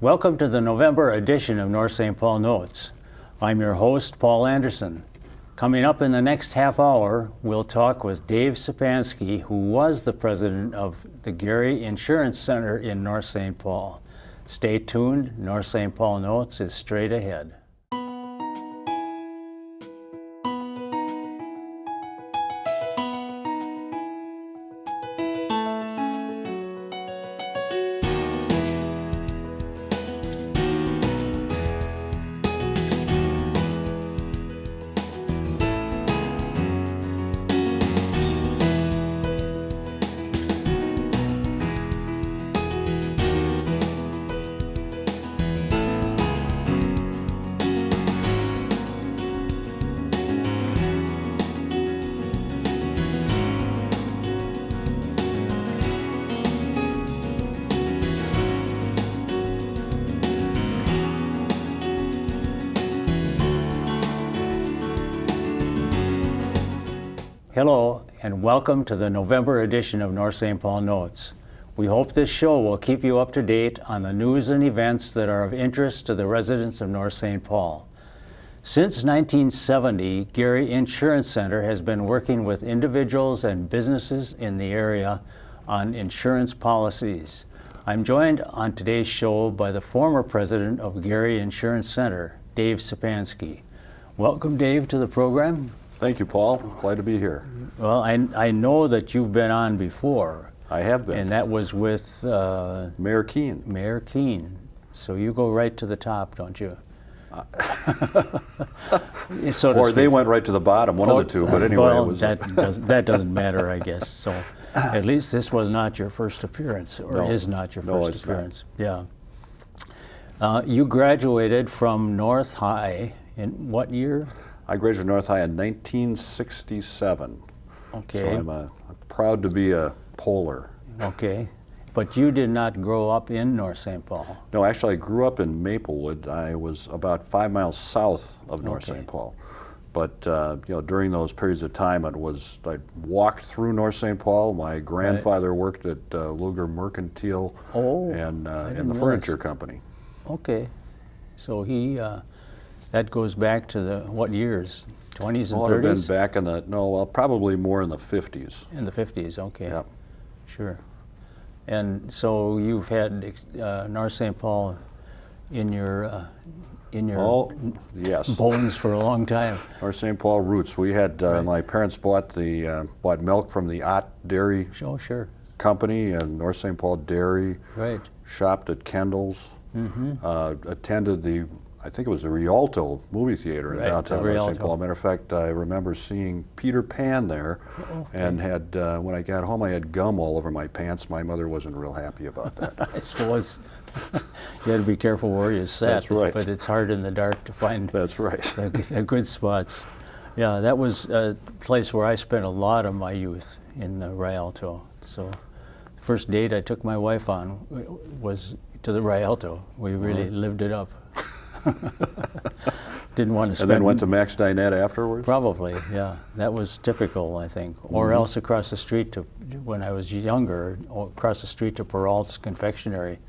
Welcome to the November edition of North St. Paul Notes. I'm your host, Paul Anderson. Coming up in the next half hour, we'll talk with Dave Sapansky, who was the president of the Garry Insurance Center in North St. Paul. Stay tuned. North St. Paul Notes is straight ahead. Hello, and welcome to the November edition of North St. Paul Notes. We hope this show will keep you up to date on the news and events that are of interest to the residents of North St. Paul. Since 1970, Garry Insurance Center has been working with individuals and businesses in the area on insurance policies. I'm joined on today's show by the former president of Garry Insurance Center, Dave Sapansky. Welcome, Dave, to the program. Thank you, Paul. Glad to be here. Well, I know that you've been on before. I have been. And that was with Mayor Keene. Mayor Keene. So you go right to the top, don't you? So or they went right to the bottom, one of the two, but anyway. Well, it was that doesn't matter, I guess. So at least this was not your first appearance, or No. is not your No, first it's appearance. Not. Yeah. You graduated from North High in what year? I graduated North High in 1967. Okay. So I'm proud to be a Polar. Okay. But you did not grow up in North St. Paul. No, actually I grew up in Maplewood. I was about 5 miles south of North Okay. St. Paul. But during those periods of time, I walked through North St. Paul. My grandfather worked at Luger Mercantile and in the furniture company. Okay. So he, that goes back to the, what years? 20s and 30s? It would have been back in the, probably more in the 50s. In the 50s, okay. Yep. Sure. And so you've had North St. Paul in your yes. bones for a long time. North St. Paul roots. We had my parents bought milk from the Ott Dairy Oh, sure. Company and North St. Paul Dairy. Right. Shopped at Kendall's. Attended I think it was the Rialto movie theater in downtown North St. Paul. Matter of fact, I remember seeing Peter Pan there, and had when I got home, I had gum all over my pants. My mother wasn't real happy about that. I suppose you had to be careful where you sat. That's right. But it's hard in the dark to find That's right. the good spots. Yeah, that was a place where I spent a lot of my youth in the Rialto. So, the first date I took my wife on was to the Rialto. We really lived it up. Didn't want to spend. And then went to Max Dinette afterwards? Probably, yeah. That was typical, I think. Or else across the street to, when I was younger, across the street to Peralt's Confectionery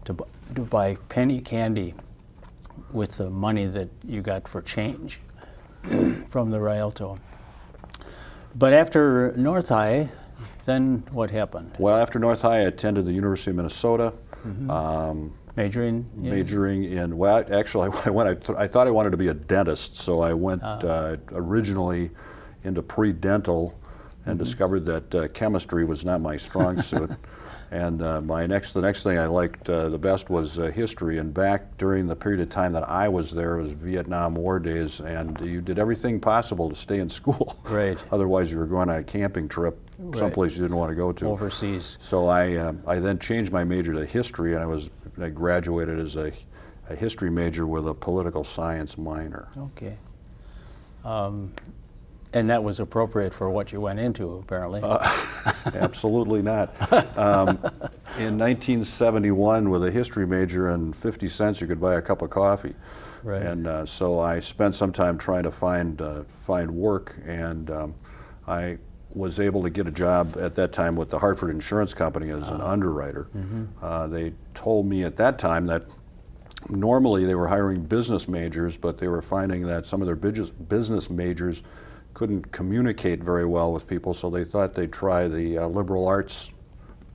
to buy penny candy with the money that you got for change from the Rialto. But after North High, then what happened? Well, after North High, I attended the University of Minnesota. Majoring in, well, actually, I thought I wanted to be a dentist, so I went originally into pre-dental and discovered that chemistry was not my strong suit. And the next thing I liked the best was history. And back during the period of time that I was there, it was Vietnam War days, and you did everything possible to stay in school. Right. Otherwise, you were going on a camping trip someplace you didn't want to go to. Overseas. So I then changed my major to history, and I graduated as a history major with a political science minor. Okay. And that was appropriate for what you went into, apparently. Absolutely not. In 1971, with a history major and 50 cents, you could buy a cup of coffee. Right. And so I spent some time trying to find work, and I was able to get a job at that time with the Hartford Insurance Company as an underwriter. They told me at that time that normally they were hiring business majors, but they were finding that some of their business majors couldn't communicate very well with people, so they thought they'd try the liberal arts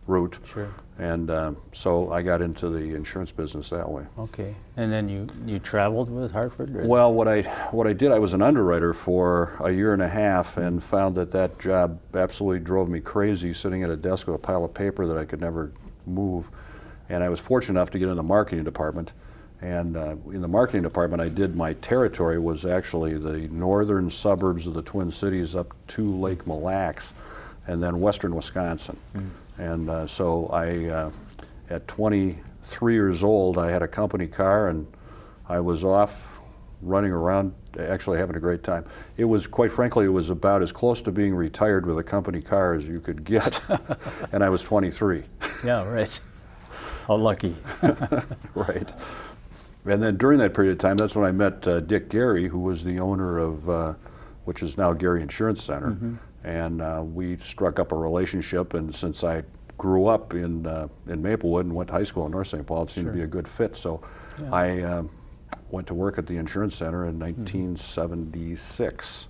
route. Sure. And so I got into the insurance business that way. Okay. And then you traveled with Hartford? Or? Well, what I did, I was an underwriter for a year and a half and found that job absolutely drove me crazy, sitting at a desk with a pile of paper that I could never move. And I was fortunate enough to get in the marketing department. And in the marketing department, I did, my territory was actually the northern suburbs of the Twin Cities up to Lake Mille Lacs, and then western Wisconsin. And so I, at 23 years old, I had a company car, and I was off running around, actually having a great time. It was, quite frankly, it was about as close to being retired with a company car as you could get, and I was 23. Yeah, right. How lucky. Right. And then during that period of time, that's when I met Dick Garry, who was the owner of, which is now Garry Insurance Center. And we struck up a relationship, and since I grew up in Maplewood and went to high school in North St. Paul, it seemed to be a good fit. So I went to work at the Insurance Center in 1976,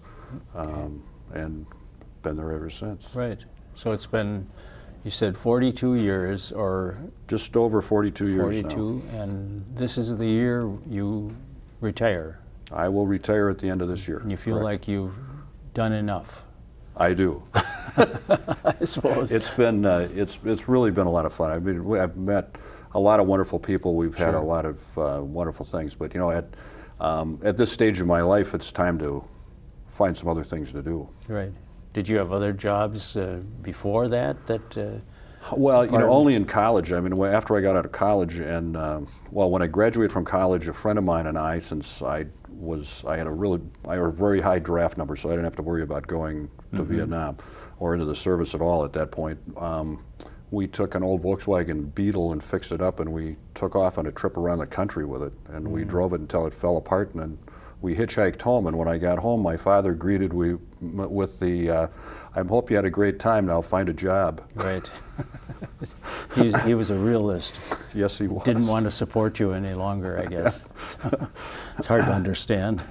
and been there ever since. Right. So it's been, you said 42 years, or just over 42 years now. 42, and this is the year you retire. I will retire at the end of this year. And you feel like you've done enough. I do. I suppose. It's been it's really been a lot of fun. I mean, I've met a lot of wonderful people. We've had a lot of wonderful things. But you know, at this stage of my life, it's time to find some other things to do. Right. Did you have other jobs before that? Well, you know, only in college. I mean, after I got out of college, and well, when I graduated from college, a friend of mine and I, since I had a very high draft number, so I didn't have to worry about going to Vietnam or into the service at all at that point. We took an old Volkswagen Beetle and fixed it up, and we took off on a trip around the country with it, and we drove it until it fell apart, and then we hitchhiked home. And when I got home, my father greeted me with the, "I hope you had a great time, now find a job." Right. He was a realist. Yes, he was. Didn't want to support you any longer, I guess. So, it's hard to understand.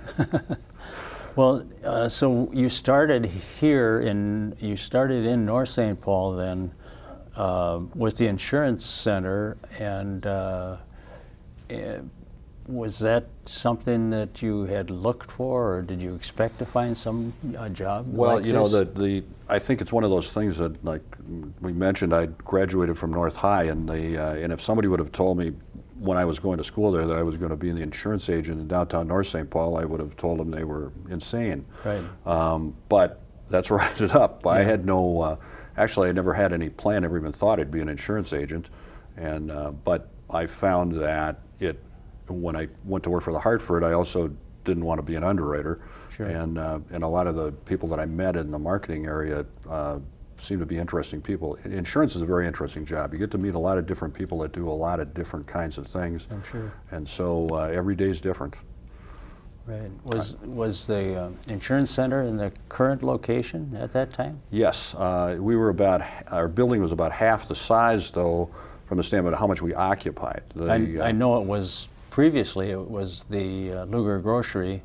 Well, so you started in North St. Paul then with the Insurance Center, and was that something that you had looked for, or did you expect to find some job? Well, like you this? know, I think it's one of those things that, like we mentioned, I graduated from North High, and if somebody would have told me when I was going to school there that I was going to be the insurance agent in downtown North St. Paul, I would have told them they were insane. Right. But that's where I ended up. I had no, actually I never had any plan, never even thought I'd be an insurance agent, and but I found that when I went to work for the Hartford, I also didn't want to be an underwriter. Sure. And a lot of the people that I met in the marketing area seem to be interesting people. Insurance is a very interesting job. You get to meet a lot of different people that do a lot of different kinds of things. I'm sure. And so every day is different. Right. Was the Insurance Center in the current location at that time? Yes. Our building was about half the size, though, from the standpoint of how much we occupied. I know previously it was the Luger Grocery,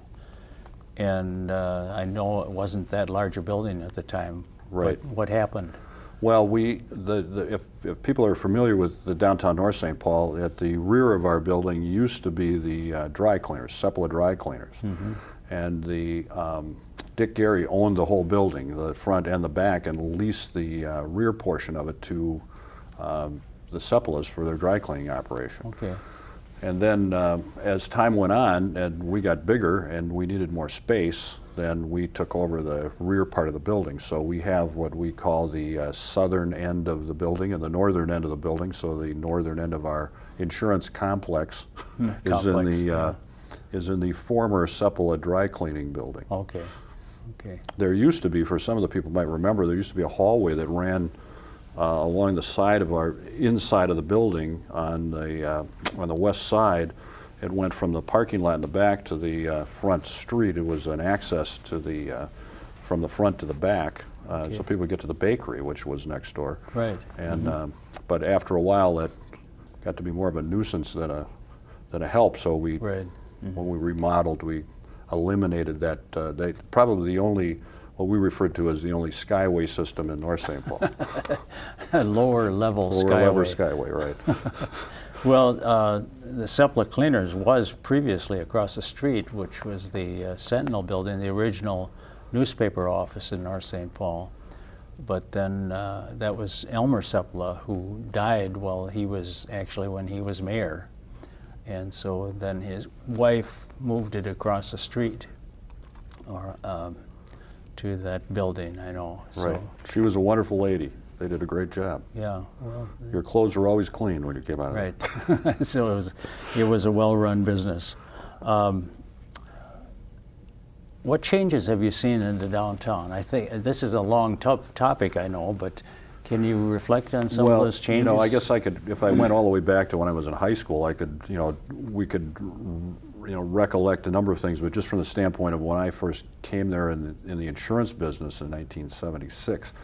and I know it wasn't that large a building at the time. Right. But what happened? Well, if people are familiar with the downtown North St. Paul, at the rear of our building used to be the dry cleaners, Sepulveda dry cleaners. And Dick Garry owned the whole building, the front and the back, and leased the rear portion of it to the Sepulas for their dry cleaning operation. Okay. And then as time went on and we got bigger and we needed more space, then we took over the rear part of the building. So we have what we call the southern end of the building and the northern end of the building. So the northern end of our insurance complex is in the former Sepulveda dry cleaning building. Okay. Okay. There used to be, for some of the people might remember, there used to be a hallway that ran along the side of our inside of the building on the west side. It went from the parking lot in the back to the front street. It was an access to from the front to the back, so people would get to the bakery, which was next door. Right. And but after a while, that got to be more of a nuisance than a help. So Right. when we remodeled, we eliminated that. Probably the only, what we referred to as the only skyway system in North St. Paul. Lower level Lower skyway. level skyway, right. Well, the Sepla Cleaners was previously across the street, which was the Sentinel building, the original newspaper office in North St. Paul. But then that was Elmer Sepla, who died while he was when he was mayor. And so then his wife moved it across the street or to that building, I know. Right. So, She was a wonderful lady. They did a great job. yeah, well, Your clothes were always clean when you came out of right. it. So it was a well-run business. What changes have you seen in the downtown? I think this is a long topic, I know, but can you reflect on some of those changes? I guess I could, if I went all the way back to when I was in high school, I could, we could, recollect a number of things, but just from the standpoint of when I first came there in the insurance business in 1976,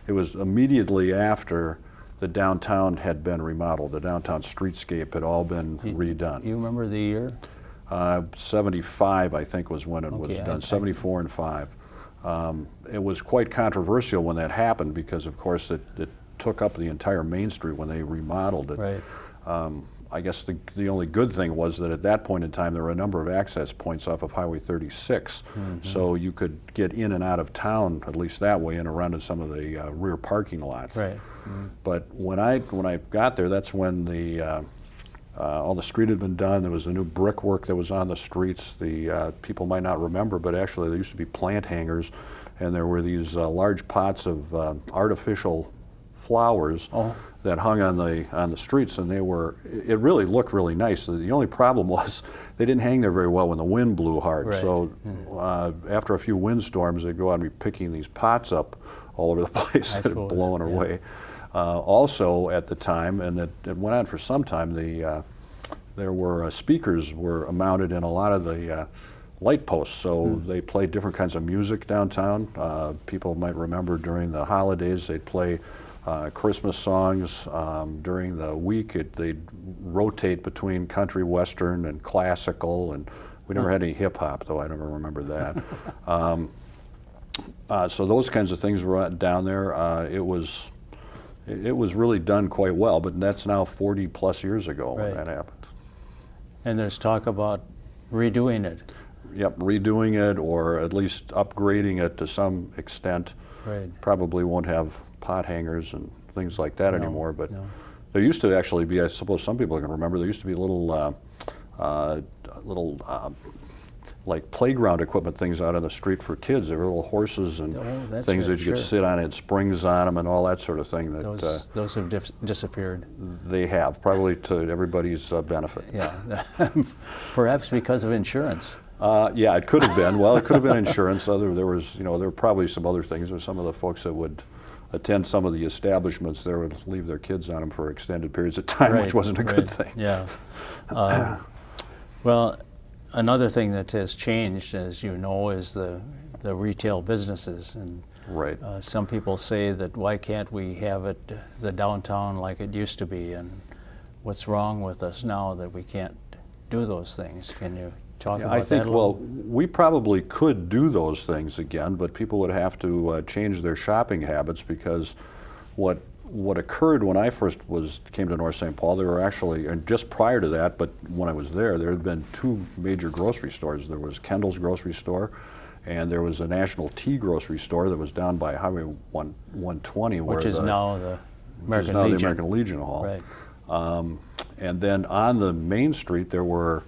it was immediately after the downtown had been remodeled. The downtown streetscape had all been redone. You remember the year? 75, I think, was when it was done, 74 and 5. It was quite controversial when that happened because, of course, it took up the entire Main Street when they remodeled it. Right. I guess the only good thing was that at that point in time there were a number of access points off of Highway 36, so you could get in and out of town at least that way and around to some of the rear parking lots. Right. But when I got there, that's when all the street had been done. There was a new brickwork that was on the streets. The people might not remember, but actually there used to be plant hangers, and there were these large pots of artificial flowers that hung on the streets, and it really looked really nice. The only problem was they didn't hang there very well when the wind blew hard. Right. So after a few windstorms, they'd go out and be picking these pots up all over the place that had blown away. Also at the time, and it went on for some time, there were speakers were mounted in a lot of the light posts, so they played different kinds of music downtown. People might remember during the holidays they'd play Christmas songs. During the week they'd rotate between country, western, and classical, and we never had any hip hop, though I never remember that. So those kinds of things were down there. It was really done quite well, but that's now 40 plus years ago when that happened. And there's talk about redoing it. Yep, redoing it or at least upgrading it to some extent. Right. Probably won't have pot hangers and things like that anymore, but there used to actually be, I suppose some people can remember, there used to be little like playground equipment things out on the street for kids. There were little horses and things that you could sit on, it had springs on them and all that sort of thing. Those have disappeared. They have, probably to everybody's benefit. Yeah, perhaps because of insurance. Yeah, it could have been. Well, it could have been insurance. There were probably some other things. Or some of the folks that would attend some of the establishments there would leave their kids on them for extended periods of time, which wasn't a good thing. Yeah. Well, another thing that has changed, as you know, is the retail businesses. And some people say that why can't we have it the downtown like it used to be, and what's wrong with us now that we can't do those things? Can you talk about that? I think, we probably could do those things again, but people would have to change their shopping habits, because what occurred when I first came to North St. Paul, there were actually, and just prior to that, but when I was there had been two major grocery stores. There was Kendall's grocery store, and there was a National Tea grocery store that was down by Highway 120, which is now the American Legion Hall. Right. And then on the main street there were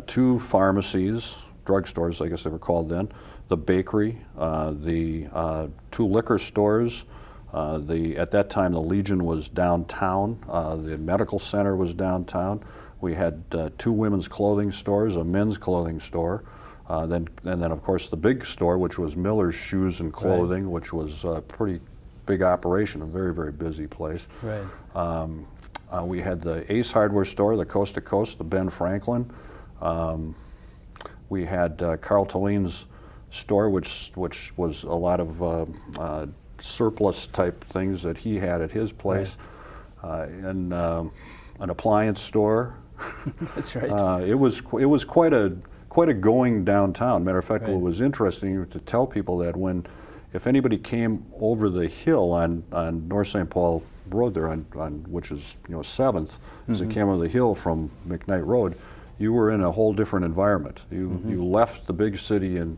two pharmacies, drugstores, I guess they were called then, the bakery, the two liquor stores. At that time, the Legion was downtown. The medical center was downtown. We had two women's clothing stores, a men's clothing store, and then of course the big store, which was Miller's Shoes and Clothing, which was a pretty big operation, a very, very busy place. Right. We had the Ace Hardware store, the Coast to Coast, the Ben Franklin. We had Carl Talline's store, which was a lot of surplus type things that he had at his place, and an appliance store, That's right. It was quite a going downtown. Matter of fact, Right. what was interesting to tell people that if anybody came over the hill on North St. Paul Road there, on which is 7th, as it came over the hill from McKnight Road, you were in a whole different environment. You left the big city and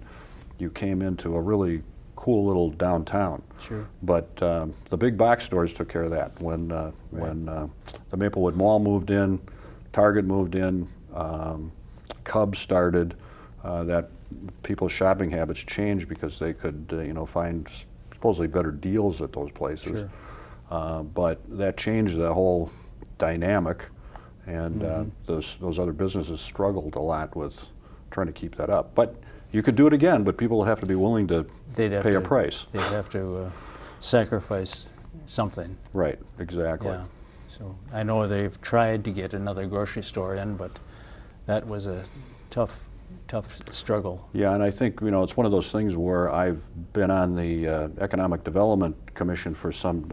you came into a really cool little downtown. Sure. But the big box stores took care of that. When the Maplewood Mall moved in, Target moved in, Cubs started, that people's shopping habits changed because they could find supposedly better deals at those places. Sure. But that changed the whole dynamic, and those other businesses struggled a lot with trying to keep that up. But you could do it again, but people would have to be willing to pay a price. They'd have to sacrifice something. Right, exactly. Yeah. So I know they've tried to get another grocery store in, but that was a tough struggle. Yeah, and I think it's one of those things where I've been on the Economic Development Commission for some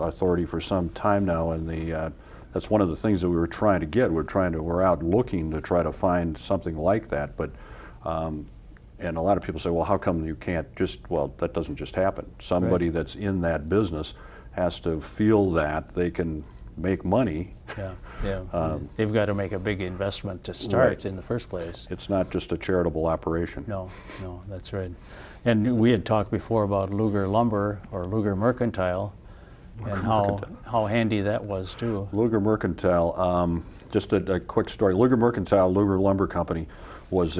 time now, and that's one of the things that we were trying to get. We're out looking to try to find something like that, but and a lot of people say, well, how come you can't that doesn't just happen. Somebody that's in that business has to feel that they can make money. Yeah. They've got to make a big investment to start in the first place. It's not just a charitable operation. No, that's right. And we had talked before about Luger Lumber or Luger Mercantile, and how handy that was too. Luger Mercantile, just a quick story. Luger Mercantile, Luger Lumber Company, was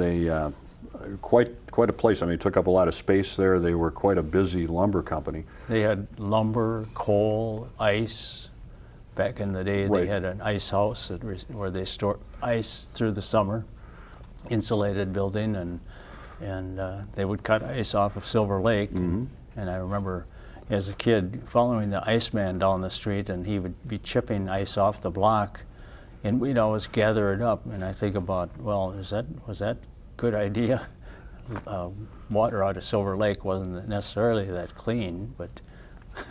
quite a place. I mean, it took up a lot of space there. They were quite a busy lumber company. They had lumber, coal, ice. Back in the day, Right. They had an ice house where they stored ice through the summer, insulated building, and they would cut ice off of Silver Lake. And I remember as a kid following the Iceman down the street, and he would be chipping ice off the block, and we'd always gather it up. And I think about, well, was that good idea? Water out of Silver Lake wasn't necessarily that clean, but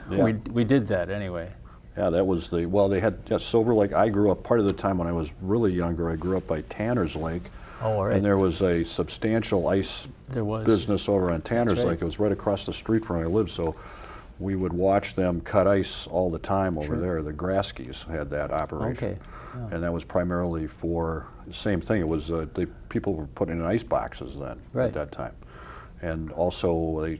we did that anyway. Yeah, that was they had Silver Lake. I grew up, part of the time when I was really younger, I grew up by Tanner's Lake. Oh, all right. And there was a substantial ice business over on Tanner's Lake. It was right across the street from where I lived, so we would watch them cut ice all the time over there. The Graskys had that operation. Okay. Yeah. And that was primarily for the same thing. It was people were putting in ice boxes then at that time. And also,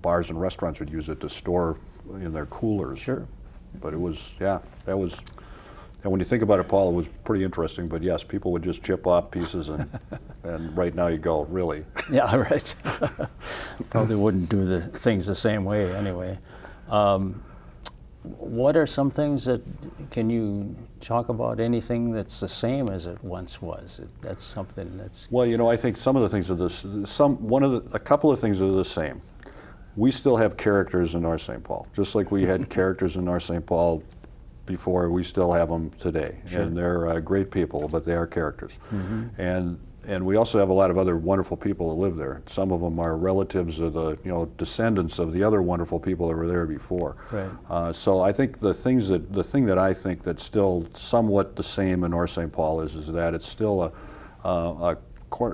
bars and restaurants would use it to store in their coolers. Sure. But it was, and when you think about it, Paul, it was pretty interesting. But yes, people would just chip off pieces, and right now you go, really? Yeah, right. Probably wouldn't do the things the same way anyway. What are some things can you talk about anything that's the same as it once was? That's something that's... Well, I think some of the things are a couple of things are the same. We still have characters in North St. Paul, just like we had characters in North St. Paul before. We still have them today, and they're great people, but they are characters. And we also have a lot of other wonderful people that live there. Some of them are relatives of the descendants of the other wonderful people that were there before. Right. So I think the thing that I think that's still somewhat the same in North St. Paul is that it's still a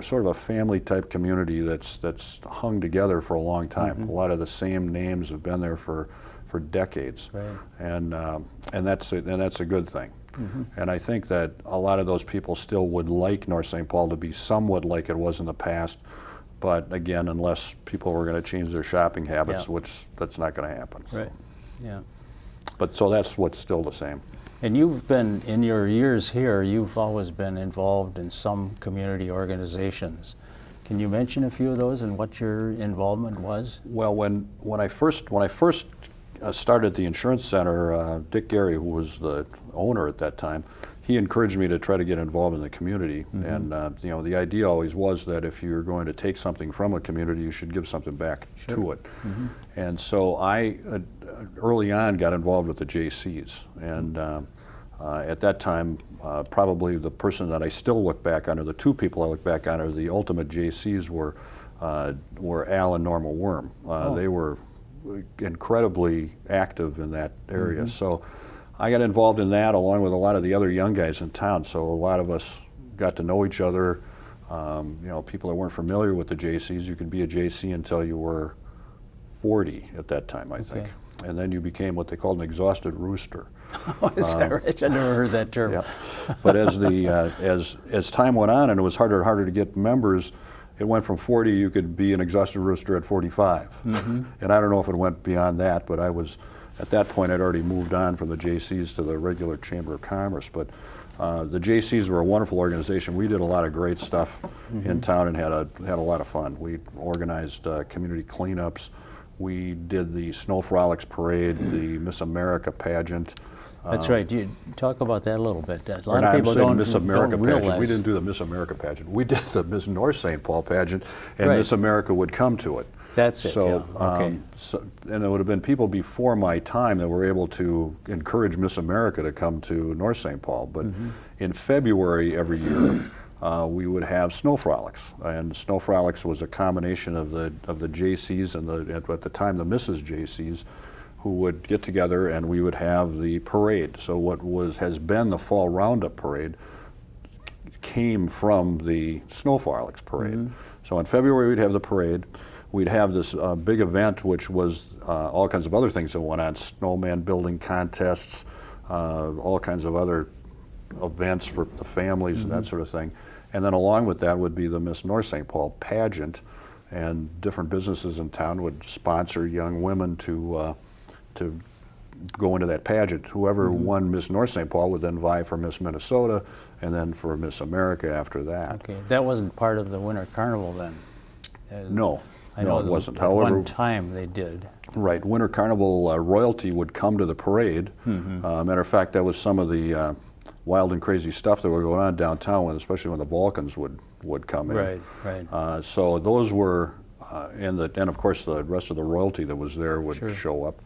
sort of a family type community that's hung together for a long time. A lot of the same names have been there for decades, and that's a good thing. And I think that a lot of those people still would like North St. Paul to be somewhat like it was in the past, but again, unless people were going to change their shopping habits, which that's not going to happen. So. Right. Yeah. But so that's what's still the same. And you've been, in your years here, you've always been involved in some community organizations. Can you mention a few of those and what your involvement was? Well, when I first started the insurance center, Dick Garry, who was the owner at that time, he encouraged me to try to get involved in the community. And the idea always was that if you're going to take something from a community, you should give something back to it. And so I early on got involved with the JCs, and at that time, probably the person that I still look back on, or the two people I look back on, are the ultimate JCs were Al and Norma Worm. They were incredibly active in that area. So I got involved in that along with a lot of the other young guys in town. So a lot of us got to know each other. You know, people that weren't familiar with the JCs, you could be a JC until you were 40 at that time, I think. And then you became what they called an exhausted rooster. Oh, is that right? I never heard that term. Yeah. But as the as time went on and it was harder and harder to get members, it went from 40, you could be an exhausted rooster at 45. And I don't know if it went beyond that, but I was, at that point, I'd already moved on from the JCs to the regular Chamber of Commerce. But the JCs were a wonderful organization. We did a lot of great stuff in town and had a lot of fun. We organized community cleanups. We did the Snow Frolics Parade, the Miss America pageant. That's right. You talk about that a little bit. A lot Or of people I'm saying don't, Miss America don't pageant. realize. We didn't do the Miss America pageant. We did the Miss North St. Paul pageant, and Right. Miss America would come to it. That's it, So, yeah. Okay. And it would have been people before my time that were able to encourage Miss America to come to North St. Paul. But in February every year, we would have Snow Frolics, and Snow Frolics was a combination of the JCs and at the time the Mrs. JCs, who would get together and we would have the parade. So what has been the Fall Roundup Parade came from the Snow Frolics Parade. So in February we'd have the parade. We'd have this big event, which was all kinds of other things that went on: snowman building contests, all kinds of other events for the families and that sort of thing. And then along with that would be the Miss North St. Paul pageant, and different businesses in town would sponsor young women to go into that pageant. Whoever won Miss North St. Paul would then vie for Miss Minnesota, and then for Miss America after that. Okay. That wasn't part of the Winter Carnival then? No, I know it wasn't. At However, one time they did. right, Winter Carnival royalty would come to the parade. Matter of fact, that was some of the wild and crazy stuff that were going on downtown, especially when the Vulcans would come in. Right, right. So those were, and of course the rest of the royalty that was there would show up.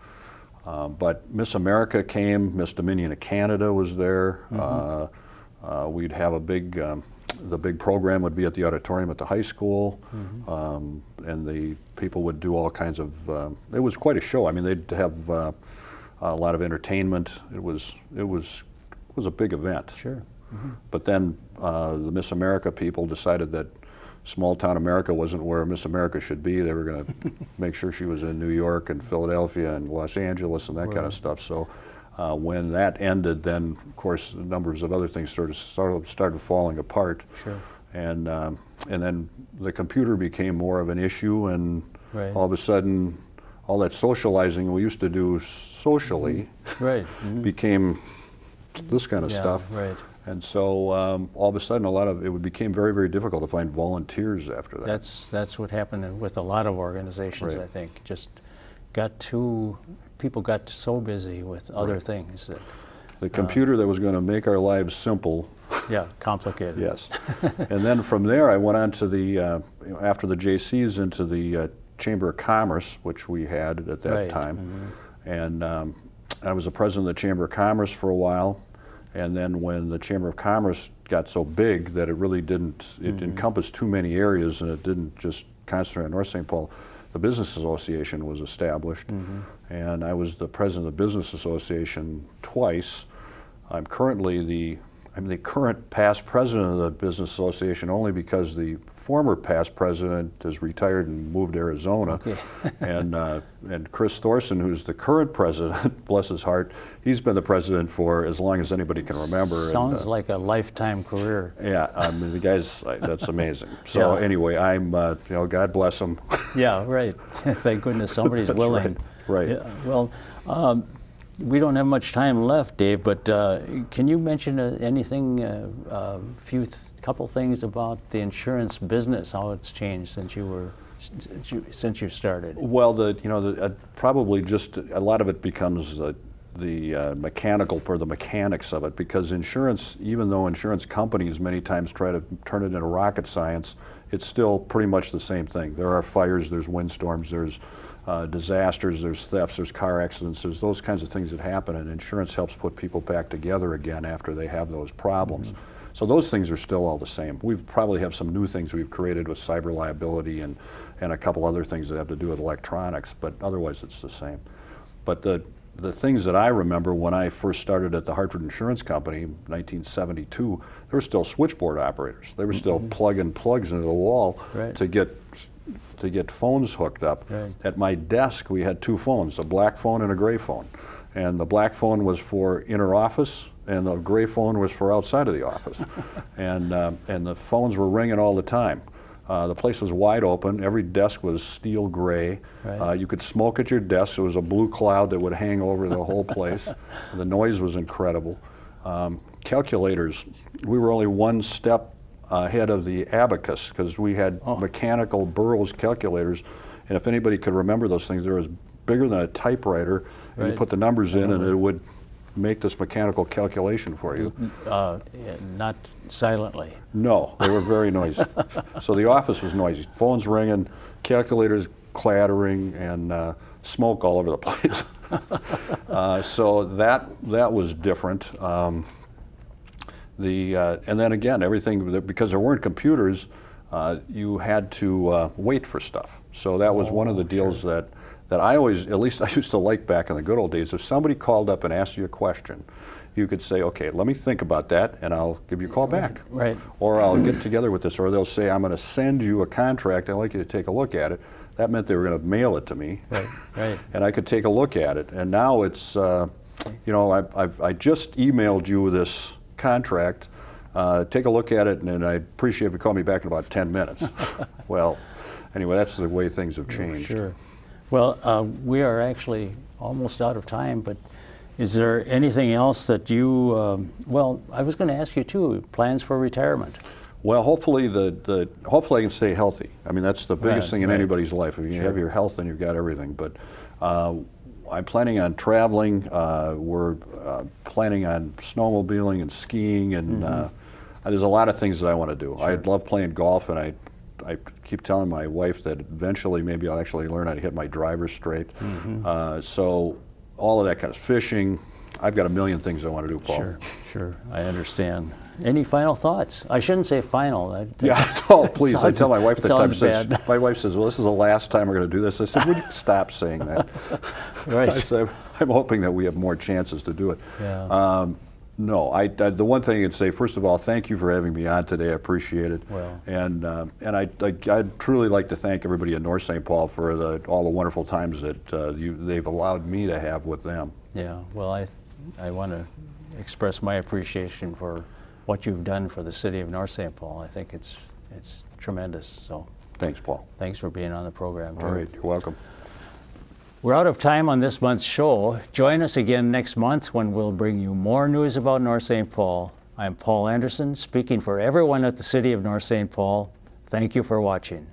But Miss America came, Miss Dominion of Canada was there. We'd have the big program would be at the auditorium at the high school, and the people would do all kinds of, it was quite a show. I mean, they'd have a lot of entertainment. It was a big event. Sure. But then the Miss America people decided that small town America wasn't where Miss America should be. They were going to make sure she was in New York and Philadelphia and Los Angeles and that kind of stuff. So when that ended, then of course numbers of other things started falling apart. Sure. And then the computer became more of an issue, and Right. all of a sudden, all that socializing we used to do socially Right. became this kind of Yeah, stuff. right. And so all of a sudden, it became very, very difficult to find volunteers after that. That's what happened with a lot of organizations, Right. I think. Just people got so busy with other things that, The computer that was going to make our lives simple. yeah, complicated. Yes. And then from there, I went on to after the JCs, into the Chamber of Commerce, which we had at that Right. time. And I was the president of the Chamber of Commerce for a while. And then when the Chamber of Commerce got so big that it really didn't, it encompassed too many areas, and it didn't just concentrate on North St. Paul, the Business Association was established. And I was the president of the Business Association twice. I'm the current past president of the Business Association only because the former past president has retired and moved to Arizona. Okay. And Chris Thorson, who's the current president, bless his heart, he's been the president for as long as anybody can remember. Sounds like a lifetime career. Yeah, I mean, the guy's, that's amazing. So Yeah. anyway, God bless him. Yeah, right. Thank goodness somebody's That's willing. right. Yeah, well, we don't have much time left, Dave, but can you mention anything, couple things about the insurance business, how it's changed since you started? Well, probably just a lot of it becomes the mechanical or the mechanics of it, because insurance, even though insurance companies many times try to turn it into rocket science, it's still pretty much the same thing. There are fires, there's windstorms, there's disasters, there's thefts, there's car accidents, there's those kinds of things that happen, and insurance helps put people back together again after they have those problems. So those things are still all the same. We probably have some new things we've created with cyber liability and a couple other things that have to do with electronics, but otherwise it's the same. But the things that I remember when I first started at the Hartford Insurance Company in 1972, there were still switchboard operators. They were still plugging plugs into the wall Right. to get phones hooked up. Right. At my desk, we had two phones, a black phone and a gray phone. And the black phone was for inner office, and the gray phone was for outside of the office. And the phones were ringing all the time. The place was wide open. Every desk was steel gray. Right. You could smoke at your desk. There was a blue cloud that would hang over the whole place. The noise was incredible. Calculators, we were only one step ahead of the abacus because we had mechanical Burroughs calculators. And if anybody could remember those things, they were bigger than a typewriter. And you Right. put the numbers in and it would make this mechanical calculation for you. Not silently. No, they were very noisy. So the office was noisy. Phones ringing, calculators clattering, and smoke all over the place. So that was different. And then again, everything, because there weren't computers, you had to wait for stuff. So that was one of the deals that I always, at least I used to like back in the good old days. If somebody called up and asked you a question, you could say, okay, let me think about that and I'll give you a call back. Right. Or I'll get together with this, or they'll say, I'm going to send you a contract, I'd like you to take a look at it. That meant they were going to mail it to me. Right. Right. And I could take a look at it. And now it's, you know, I just emailed you this contract. Take a look at it, and I'd appreciate if you call me back in about 10 minutes. Well, anyway, that's the way things have changed. Sure. Well, we are actually almost out of time, but is there anything else that you, well, I was going to ask you too, plans for retirement? Well, hopefully hopefully I can stay healthy. I mean, that's the biggest thing in right. anybody's life. If you have your health, then you've got everything. But I'm planning on traveling. We're planning on snowmobiling and skiing, and there's a lot of things that I want to do. I love playing golf, and I keep telling my wife that eventually maybe I'll actually learn how to hit my driver straight. So all of that kind of fishing. I've got a million things I want to do, Paul. Sure, sure, I understand. Any final thoughts? I shouldn't say final. Yeah, no, please. I sounds- tell my wife it that time. sounds Says, bad. my wife says, well, this is the last time we're going to do this. I said, would you stop saying that? Right. I said, I'm hoping that we have more chances to do it. Yeah. No, the one thing I'd say, first of all, thank you for having me on today. I appreciate it. Well. And I'd truly like to thank everybody at North St. Paul for all the wonderful times that they've allowed me to have with them. Yeah, well, I want to express my appreciation for what you've done for the city of North St. Paul. I think it's tremendous. So Thanks, Paul. thanks for being on the program, too. All right, you're welcome. We're out of time on this month's show. Join us again next month when we'll bring you more news about North St. Paul. I'm Paul Anderson, speaking for everyone at the City of North St. Paul. Thank you for watching.